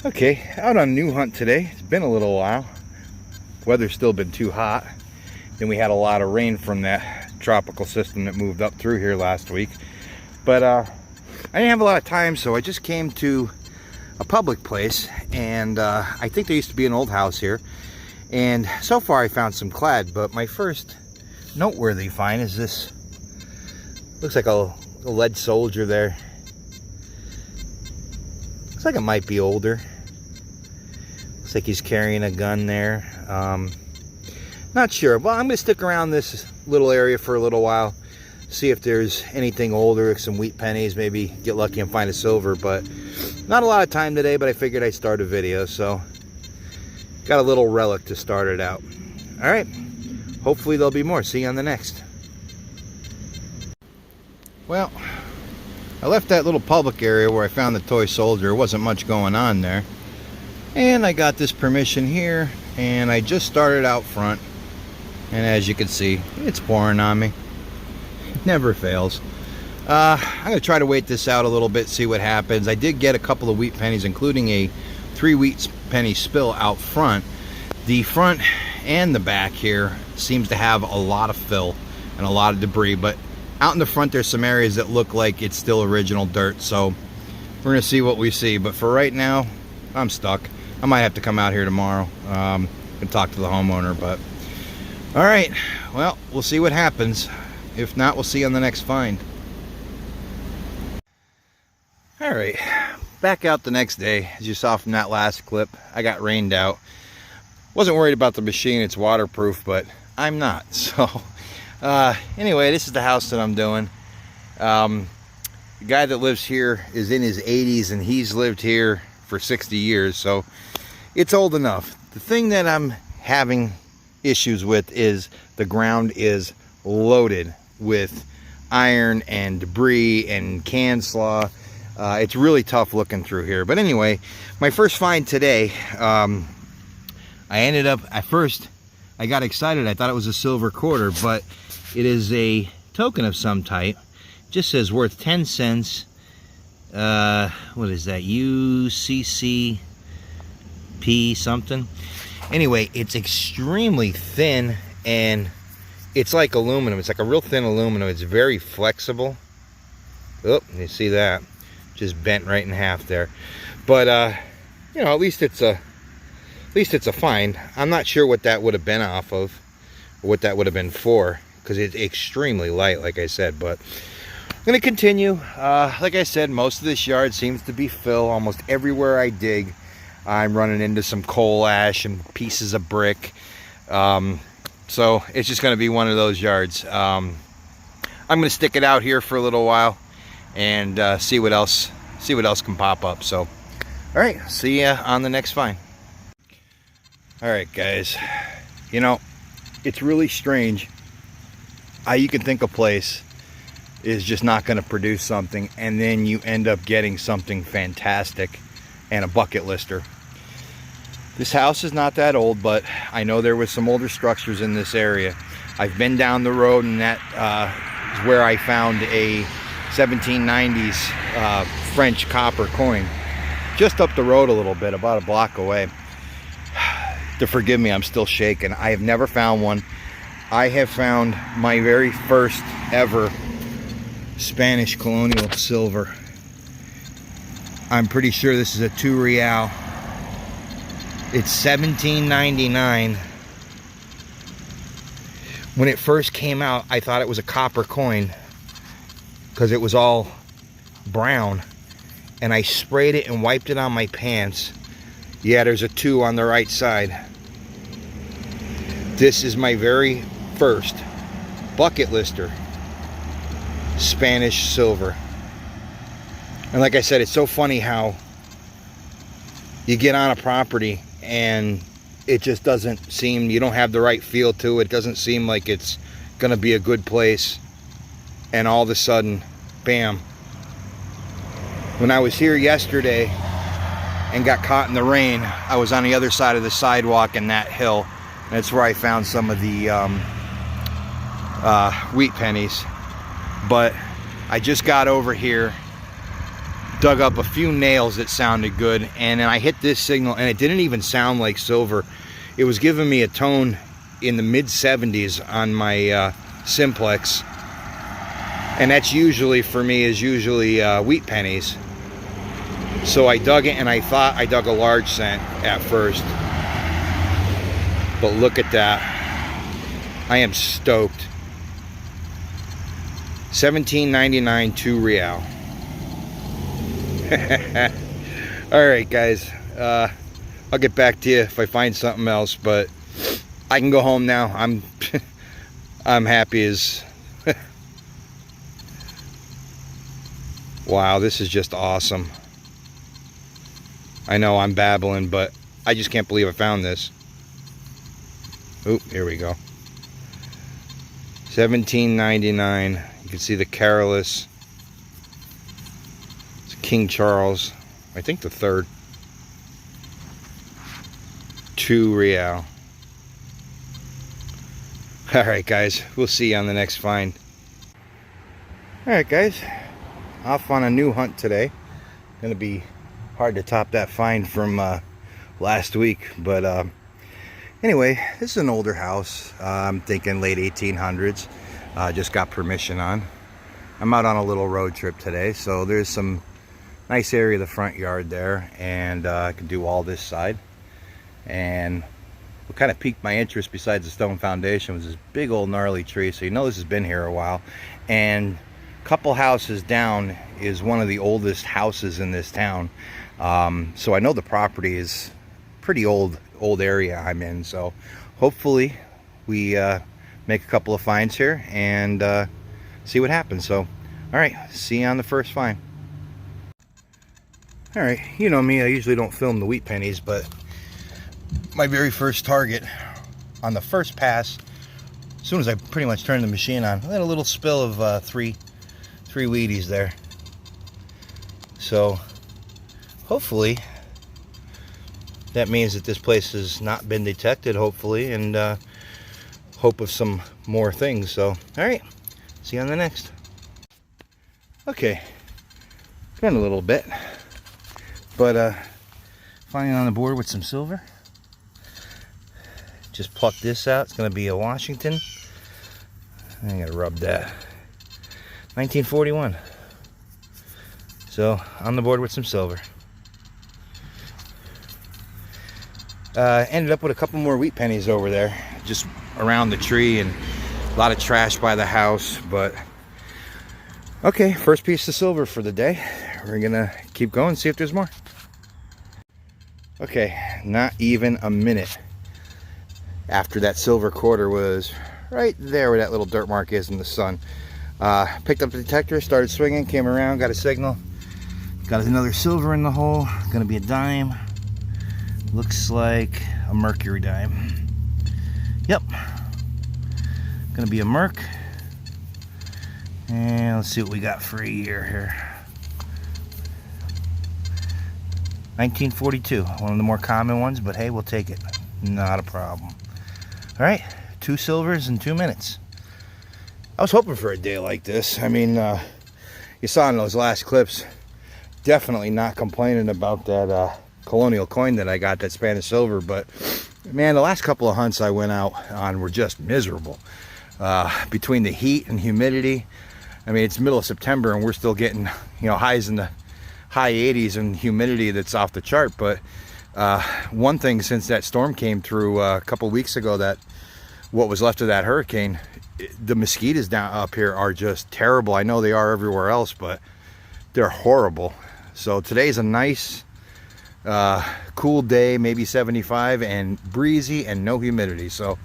Okay, out on a new hunt today. It's been a little while. Weather's still been too hot. Then we had a lot of rain from that tropical system that moved up through here last week. But I didn't have a lot of time, so I just came to a public place, and I think there used to be an old house here. And so far I found some clad, but my first noteworthy find is this. Looks like a lead soldier there. Looks like it might be older. Looks like he's carrying a gun there. Not sure. Well, I'm going to stick around this little area for a little while. See if there's anything older, like some wheat pennies. Maybe get lucky and find a silver. But not a lot of time today, but I figured I'd start a video. So got a little relic to start it out. All right. Hopefully there'll be more. See you on the next. Well, I left that little public area where I found the toy soldier. There wasn't much going on there. And I got this permission here, and I just started out front. And as you can see, it's pouring on me. It never fails. I'm going to try to wait this out a little bit, see what happens. I did get a couple of wheat pennies, including a 3 wheat penny spill out front. The front and the back here seems to have a lot of fill and a lot of debris, but out in the front there's some areas that look like it's still original dirt, so we're gonna see what we see. But for right now, I'm stuck. I might have to come out here tomorrow and talk to the homeowner. But all right, well, we'll see what happens. If not, we'll see you on the next find. All right, back out the next day. As you saw from that last clip, I got rained out. Wasn't worried about the machine, it's waterproof, but I'm not. So anyway, this is the house that I'm doing. The guy that lives here is in his 80s, and he's lived here for 60 years, so it's old enough. The thing that I'm having issues with is the ground is loaded with iron and debris and can slaw. It's really tough looking through here. But anyway, my first find today, I ended up, at first I got excited. I thought it was a silver quarter, but it is a token of some type. It just says worth 10 cents. What is that? UCCP something. Anyway, it's extremely thin, and it's like aluminum. It's like a real thin aluminum. It's very flexible. Oh, you see that? Just bent right in half there. But you know, at least it's a find. I'm not sure what that would have been off of, or what that would have been for, because it's extremely light, like I said. But I'm going to continue. Like I said, most of this yard seems to be fill. Almost everywhere I dig, I'm running into some coal ash and pieces of brick. So it's just going to be one of those yards. I'm going to stick it out here for a little while and see what else can pop up. So, all right, see ya on the next find. All right, guys. You know, it's really strange how you can think a place is just not going to produce something, and then you end up getting something fantastic and a bucket lister. This house is not that old, but I know there was some older structures in this area. I've been down the road, and that is where I found a 1790s French copper coin. Just up the road a little bit, about a block away. To forgive me, I'm still shaking. I have never found one. I have found my very first ever Spanish Colonial silver. I'm pretty sure this is a 2 real. It's 1799. When it first came out, I thought it was a copper coin because it was all brown, and I sprayed it and wiped it on my pants. Yeah, there's a 2 on the right side. This is my very first bucket lister Spanish silver. And like I said, it's so funny how you get on a property and it just doesn't seem, you don't have the right feel to it. It doesn't seem like it's gonna be a good place, and all of a sudden, bam. When I was here yesterday and got caught in the rain, I was on the other side of the sidewalk in that hill. That's where I found some of the wheat pennies. But I just got over here dug up a few nails that sounded good, and then I hit this signal and it didn't even sound like silver. It was giving me a tone in the mid 70s on my simplex, and that's usually for me is usually wheat pennies. So I dug it, and I thought I dug a large cent at first, but look at that. I am stoked. 17.99, 2 real. Alright guys, I'll get back to you if I find something else, but I can go home now. I'm happy as wow, this is just awesome. I know I'm babbling, but I just can't believe I found this. Oop, here we go. 17.99. You can see the Carolus. It's King Charles, I think the third. 2 real. Alright guys, we'll see you on the next find. Alright guys, off on a new hunt today. Gonna be hard to top that find from last week, but anyway, this is an older house. I'm thinking late 1800s. Just got permission on. I'm out on a little road trip today, so there's some nice area of the front yard there, and I can do all this side. And what kind of piqued my interest besides the stone foundation was this big old gnarly tree. So you know this has been here a while. And a couple houses down is one of the oldest houses in this town. So I know the property is pretty old area I'm in. So hopefully we make a couple of finds here and see what happens. So all right, see you on the first find. All right, you know me, I usually don't film the wheat pennies, but my very first target on the first pass, as soon as I pretty much turned the machine on, I had a little spill of three Wheaties there. So hopefully that means that this place has not been detected, hopefully, and hope of some more things. So all right, see you on the next. Okay, been a little bit, but finally on the board with some silver. Just pluck this out. It's going to be a Washington. I gotta rub that. 1941. So on the board with some silver. Ended up with a couple more wheat pennies over there, just around the tree, and a lot of trash by the house. But okay, first piece of silver for the day. We're gonna keep going, see if there's more. Okay, not even a minute after that silver quarter was right there where that little dirt mark is in the sun. Picked up the detector, started swinging, came around, got a signal. Got another silver in the hole. Gonna be a dime. Looks like a mercury dime. Yep. Gonna be a merc. And let's see what we got for a year here. 1942, one of the more common ones, but hey, we'll take it. Not a problem. All right, 2 silvers in 2 minutes. I was hoping for a day like this. I mean, you saw in those last clips, definitely not complaining about that Colonial coin that I got, that Spanish silver, but man, the last couple of hunts I went out on were just miserable. Between the heat and humidity, I mean, it's middle of September and we're still getting, you know, highs in the high 80s and humidity that's off the chart. But one thing since that storm came through a couple weeks ago, that what was left of that hurricane, the mosquitoes down up here are just terrible. I know they are everywhere else, but they're horrible. So today's a nice cool day, maybe 75 and breezy and no humidity. So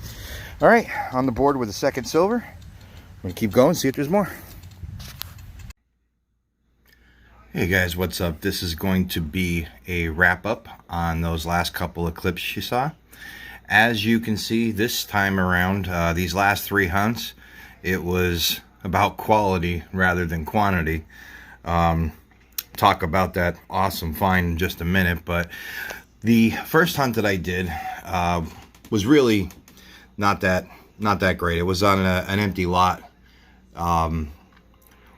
all right, on the board with a second silver. I'm gonna keep going, see if there's more. Hey guys, what's up? This is going to be a wrap up on those last couple of clips you saw. As you can see, this time around, these last 3 hunts, it was about quality rather than quantity. Talk about that awesome find in just a minute, but the first hunt that I did was really not that great. It was on an empty lot.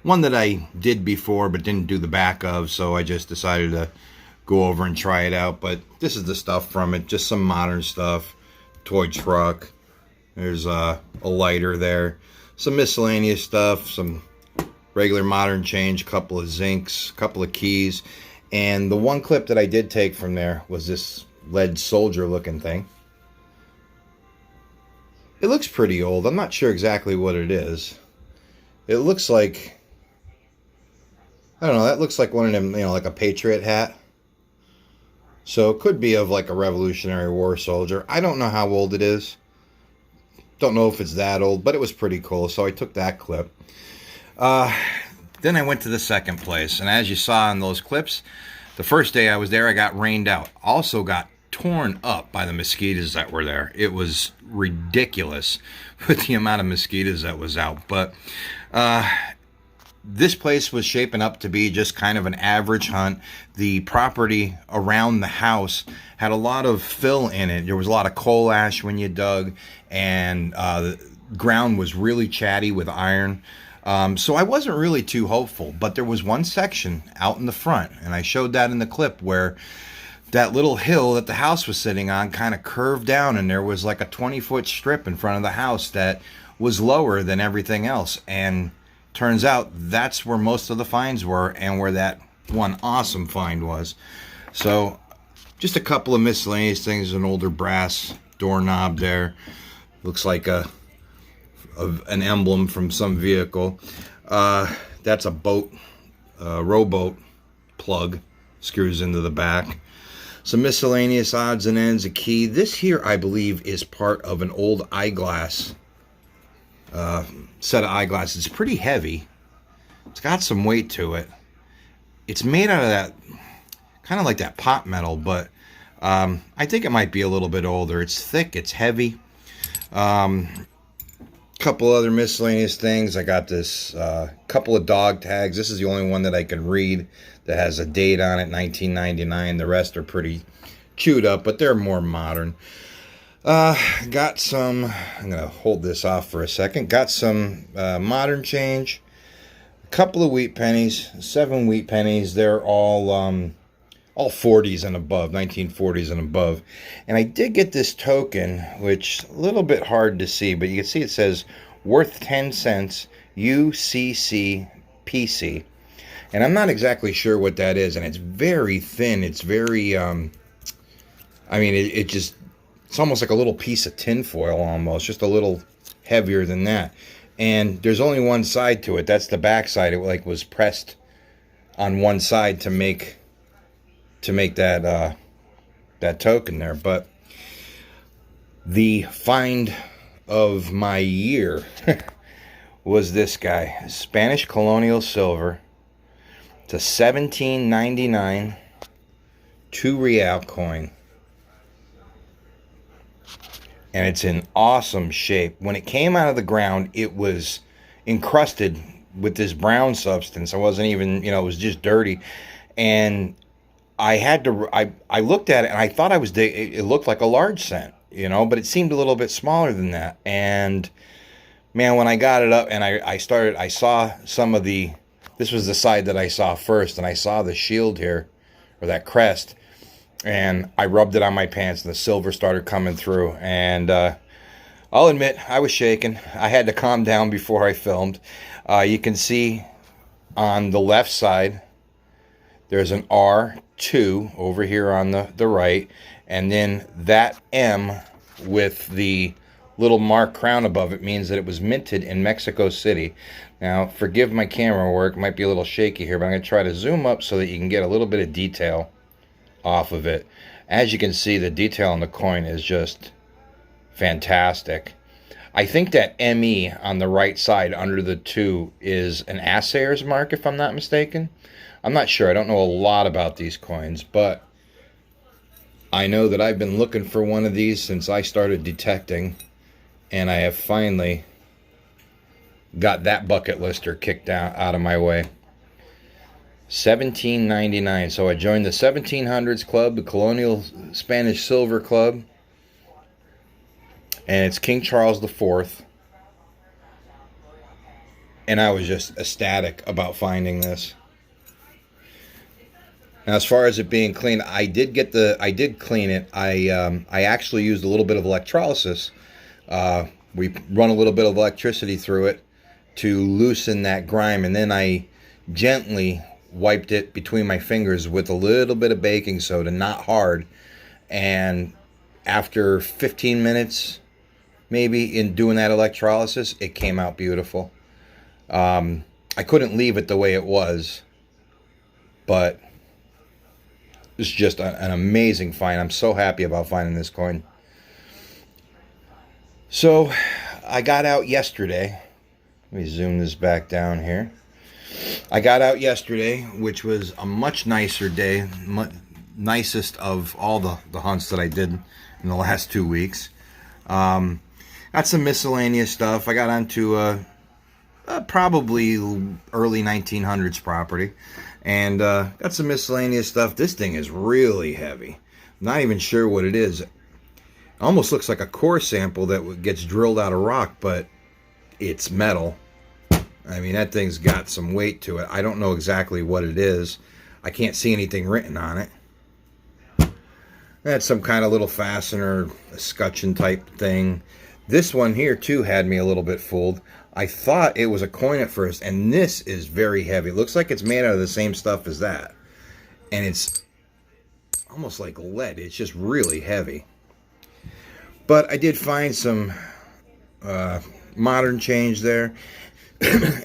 one that I did before but didn't do the back of, so I just decided to go over and try it out. But this is the stuff from it, just some modern stuff. Toy truck. There's a lighter there. Some miscellaneous stuff, some regular modern change, a couple of zincs, a couple of keys. And the one clip that I did take from there was this lead soldier looking thing. It looks pretty old. I'm not sure exactly what it is. It looks like, I don't know, that looks like one of them, you know, like a Patriot hat. So it could be of like a Revolutionary War soldier. I don't know how old it is. Don't know if it's that old, but it was pretty cool. So I took that clip. Then I went to the second place. And as you saw in those clips, the first day I was there, I got rained out. Also got torn up by the mosquitoes that were there. It was ridiculous with the amount of mosquitoes that was out. But this place was shaping up to be just kind of an average hunt. The property around the house had a lot of fill in it. There was a lot of coal ash when you dug, and the ground was really chatty with iron. So I wasn't really too hopeful, but there was one section out in the front, and I showed that in the clip, where that little hill that the house was sitting on kind of curved down, and there was like a 20-foot strip in front of the house that was lower than everything else. And turns out that's where most of the finds were, and where that one awesome find was. So just a couple of miscellaneous things. An older brass doorknob there. Looks like an emblem from some vehicle. That's a boat, rowboat plug. Screws into the back. Some miscellaneous odds and ends. A key. This here, I believe, is part of an old eyeglass set of eyeglasses. It's pretty heavy. It's got some weight to it. It's made out of that, kind of like that pot metal, but I think it might be a little bit older. It's thick, it's heavy. Couple other miscellaneous things. I got this couple of dog tags. This is the only one that I can read that has a date on it, 1999. The rest are pretty chewed up, but they're more modern. Got some, I'm going to hold this off for a second. Got some modern change. A couple of wheat pennies, 7 wheat pennies. They're all 40s and above, 1940s and above. And I did get this token, which a little bit hard to see, but you can see it says worth 10 cents, UCCPC. And I'm not exactly sure what that is, and it's very thin. It's very, I mean, it's almost like a little piece of tin foil almost, just a little heavier than that. And there's only one side to it. That's the back side. It like was pressed on one side to make that that token there. But the find of my year was this guy, Spanish Colonial silver. It's a 1799 2 real coin. And it's in awesome shape. When it came out of the ground, it was encrusted with this brown substance. I wasn't even, it was just dirty. And I had to, I looked at it and I thought it looked like a large cent, but it seemed a little bit smaller than that. And man, when I got it up and I saw some of this was the side that I saw first, and I saw the shield here, or that crest, and I rubbed it on my pants and the silver started coming through. And I'll admit, I was shaking. I had to calm down before I filmed. You can see on the left side, there's an R2 over here on the right, and then that M with the little mark crown above it means that it was minted in Mexico City. Now, forgive my camera work, it might be a little shaky here, but I'm going to try to zoom up so that you can get a little bit of detail off of it. As you can see, the detail on the coin is just fantastic. I think that ME on the right side under the 2 is an assayer's mark, if I'm not mistaken. I'm not sure. I don't know a lot about these coins, but I know that I've been looking for one of these since I started detecting, and I have finally got that bucket lister kicked out of my way. 1799. So I joined the 1700s club, the Colonial Spanish Silver Club, and it's King Charles IV. And I was just ecstatic about finding this. Now, as far as it being clean, I did clean it. I actually used a little bit of electrolysis. We run a little bit of electricity through it to loosen that grime, and then I gently wiped it between my fingers with a little bit of baking soda, not hard. And after 15 minutes, maybe, in doing that electrolysis, it came out beautiful. I couldn't leave it the way it was, but it's just an amazing find. I'm so happy about finding this coin. So I got out yesterday. Let me zoom this back down here. I got out yesterday, which was a much nicer day, nicest of all the hunts that I did in the last 2 weeks. Got some miscellaneous stuff. I got onto probably early 1900s property, and got some miscellaneous stuff. This thing is really heavy. I'm not even sure what it is. It almost looks like a core sample that gets drilled out of rock, but it's metal. I mean, that thing's got some weight to it. I don't know exactly what it is. I can't see anything written on it. That's some kind of little fastener, escutcheon type thing. This one here too had me a little bit fooled. I thought it was a coin at first, and this is very heavy. It looks like it's made out of the same stuff as that. And it's almost like lead. It's just really heavy. But I did find some modern change there.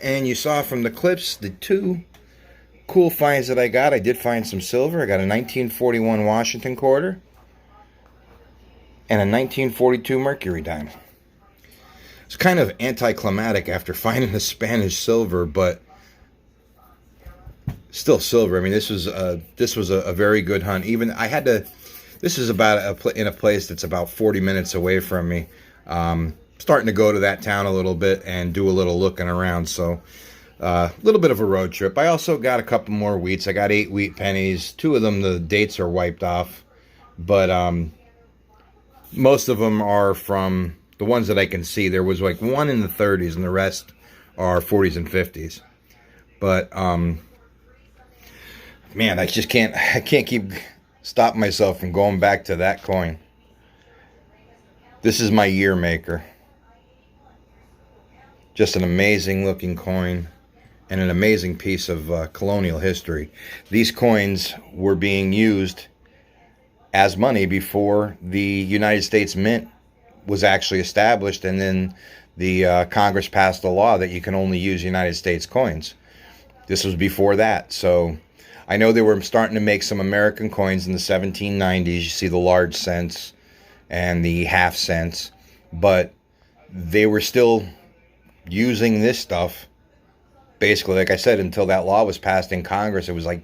And you saw from the clips, the two cool finds that I got. I did find some silver. I got a 1941 Washington quarter and a 1942 Mercury dime. It's kind of anticlimactic after finding the Spanish silver, but still silver. I mean, this was a very good hunt. Even I had to. This is about in a place that's about 40 minutes away from me. Starting to go to that town a little bit and do a little looking around. So a little bit of a road trip. I also got a couple more wheats. I got 8 wheat pennies. 2 of them, the dates are wiped off, but most of them are from the ones that I can see. There was like 1 in the 30s, and the rest are 40s and 50s. But man, I can't keep stopping myself from going back to that coin. This is my year maker. Just an amazing looking coin and an amazing piece of colonial history. These coins were being used as money before the United States Mint was actually established, and then the Congress passed a law that you can only use United States coins. This was before that. So I know they were starting to make some American coins in the 1790s. You see the large cents and the half cents, but they were still using this stuff basically, like I said, until that law was passed in Congress. It was like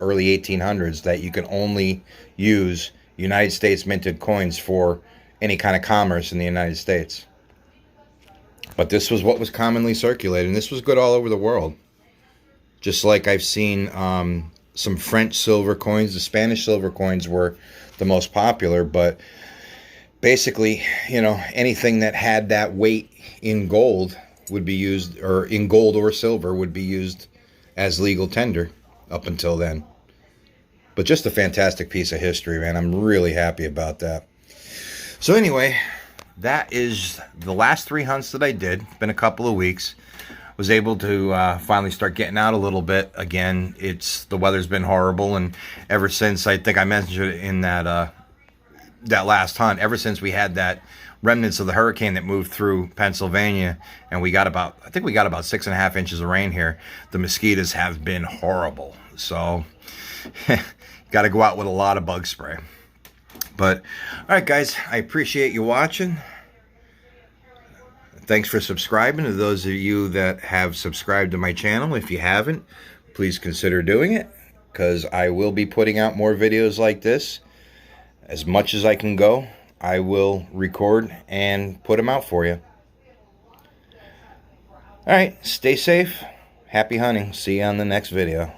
early 1800s that you can only use United States minted coins for any kind of commerce in the United States. But this was what was commonly circulated, and this was good all over the world. Just like I've seen some French silver coins. The Spanish silver coins were the most popular, but basically, you know, anything that had that weight in gold would be used, or in gold or silver would be used as legal tender up until then. But just a fantastic piece of history, man. I'm really happy about that. So anyway, that is the last 3 hunts that I did. It's been a couple of weeks. Was able to finally start getting out a little bit again. The weather's been horrible, and ever since, I think I mentioned it in that last hunt, ever since we had that remnants of the hurricane that moved through Pennsylvania, and we got about 6.5 inches of rain here, the mosquitoes have been horrible. So got to go out with a lot of bug spray. But all right, guys, I appreciate you watching. Thanks for subscribing. To those of you that have subscribed to my channel, if you haven't, please consider doing it, because I will be putting out more videos like this. As much as I can go, I will record and put them out for you. All right, stay safe. Happy hunting. See you on the next video.